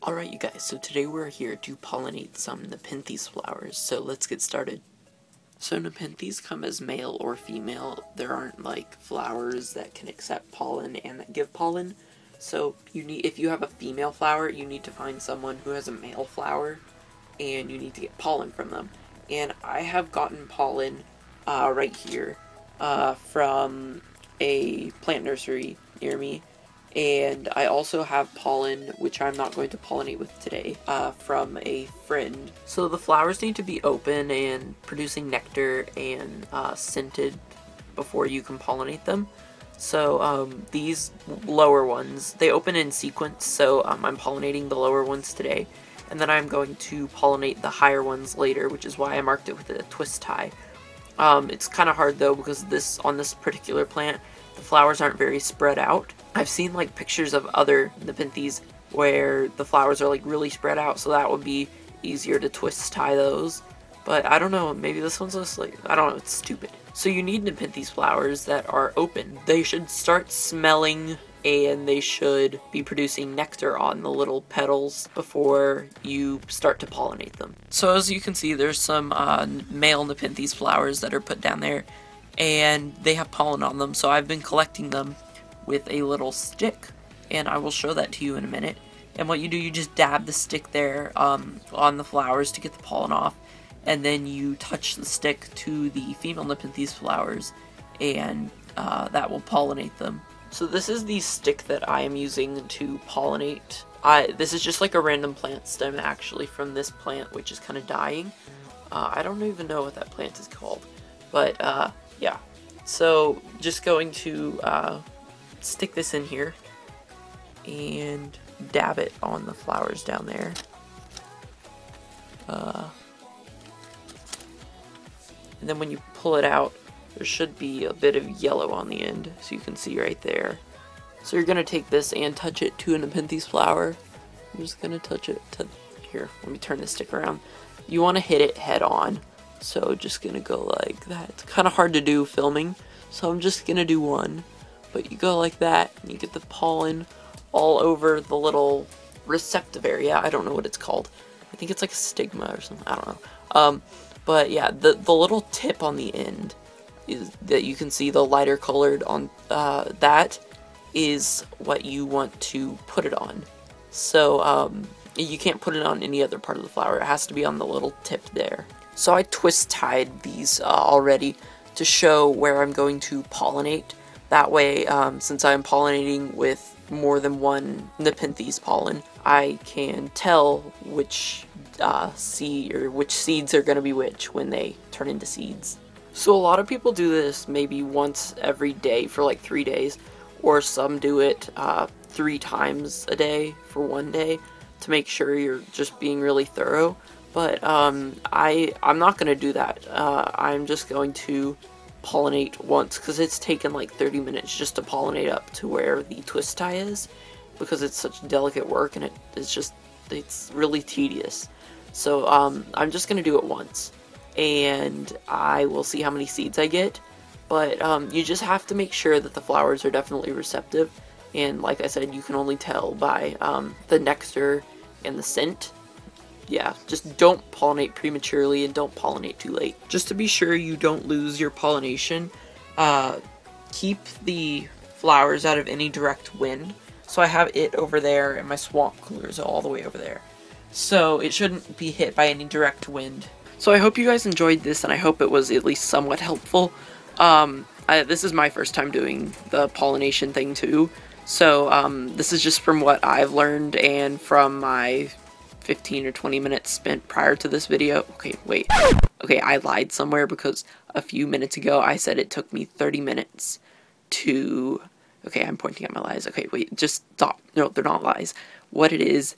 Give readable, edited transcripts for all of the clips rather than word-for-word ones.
Alright you guys, so today we're here to pollinate some Nepenthes flowers, so let's get started. So Nepenthes come as male or female. There aren't like flowers that can accept pollen and that give pollen. So if you have a female flower, you need to find someone who has a male flower and you need to get pollen from them. And I have gotten pollen right here from a plant nursery near me. And I also have pollen, which I'm not going to pollinate with today, from a friend. So the flowers need to be open and producing nectar and scented before you can pollinate them. So these lower ones, they open in sequence, so I'm pollinating the lower ones today. And then I'm going to pollinate the higher ones later, which is why I marked it with a twist tie. It's kind of hard though, because on this particular plant, the flowers aren't very spread out. I've seen like pictures of other Nepenthes where the flowers are like really spread out, so that would be easier to twist tie those. But I don't know, maybe this one's just like, I don't know, it's stupid. So you need Nepenthes flowers that are open. They should start smelling and they should be producing nectar on the little petals before you start to pollinate them. So as you can see, there's some male Nepenthes flowers that are put down there, and they have pollen on them, so I've been collecting them with a little stick, and I will show that to you in a minute. And what you do, you just dab the stick there on the flowers to get the pollen off, and then you touch the stick to the female Nepenthes flowers, and that will pollinate them. So this is the stick that I am using to pollinate. This is just like a random plant stem actually from this plant, which is kind of dying. I don't even know what that plant is called, but yeah. So just going to stick this in here and dab it on the flowers down there. And then when you pull it out, there should be a bit of yellow on the end, so you can see right there. So you're going to take this and touch it to a Nepenthes flower. I'm just going to touch it to here. Let me turn this stick around. You want to hit it head on. So just going to go like that. It's kind of hard to do filming, so I'm just going to do one. But you go like that, and you get the pollen all over the little receptive area. I don't know what it's called. I think it's like a stigma or something. I don't know. But yeah, the little tip on the end is that you can see the lighter colored on that is what you want to put it on. So you can't put it on any other part of the flower. It has to be on the little tip there. So I twist tied these already to show where I'm going to pollinate. That way, since I'm pollinating with more than one Nepenthes pollen, I can tell which which seeds are going to be which when they turn into seeds. So a lot of people do this maybe once every day for like 3 days, or some do it 3 times a day for 1 day to make sure you're just being really thorough. But I'm not going to do that. I'm just going to pollinate once, because it's taken like 30 minutes just to pollinate up to where the twist tie is, because it's such delicate work and it's really tedious. So I'm just going to do it once, and I will see how many seeds I get. But you just have to make sure that the flowers are definitely receptive, and like I said, you can only tell by the nectar and the scent. Yeah, just don't pollinate prematurely and don't pollinate too late. Just to be sure you don't lose your pollination, keep the flowers out of any direct wind. So I have it over there, and my swamp coolers are all the way over there. So it shouldn't be hit by any direct wind. So I hope you guys enjoyed this, and I hope it was at least somewhat helpful. This is my first time doing the pollination thing too. So this is just from what I've learned and from my 15 or 20 minutes spent prior to this video. Okay, wait. Okay, I lied somewhere, because a few minutes ago I said it took me 30 minutes to... Okay, I'm pointing at my lies. Okay, wait, just stop. No, they're not lies. What it is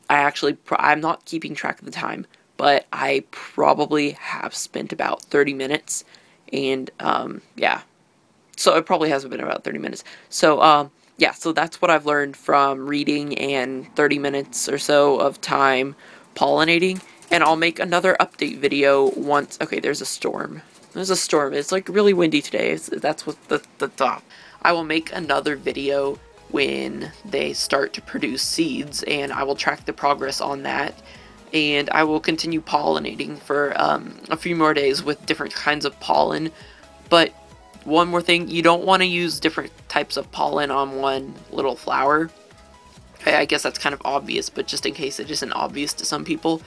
I'm not keeping track of the time, but I probably have spent about 30 minutes, and, yeah. So it probably hasn't been about 30 minutes. So, yeah, so that's what I've learned from reading and 30 minutes or so of time pollinating. And I'll make another update video once... Okay, there's a storm. There's a storm. It's like really windy today. That's what the I will make another video when they start to produce seeds, and I will track the progress on that. And I will continue pollinating for a few more days with different kinds of pollen. But one more thing, you don't want to use different types of pollen on one little flower. I guess that's kind of obvious, but just in case it isn't obvious to some people,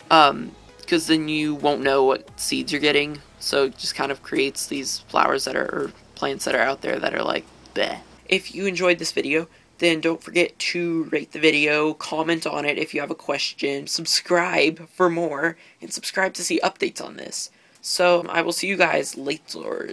because then you won't know what seeds you're getting. So it just kind of creates these flowers that are, or plants that are out there that are like, bleh. If you enjoyed this video, then don't forget to rate the video, comment on it if you have a question, subscribe for more, and subscribe to see updates on this. So I will see you guys later.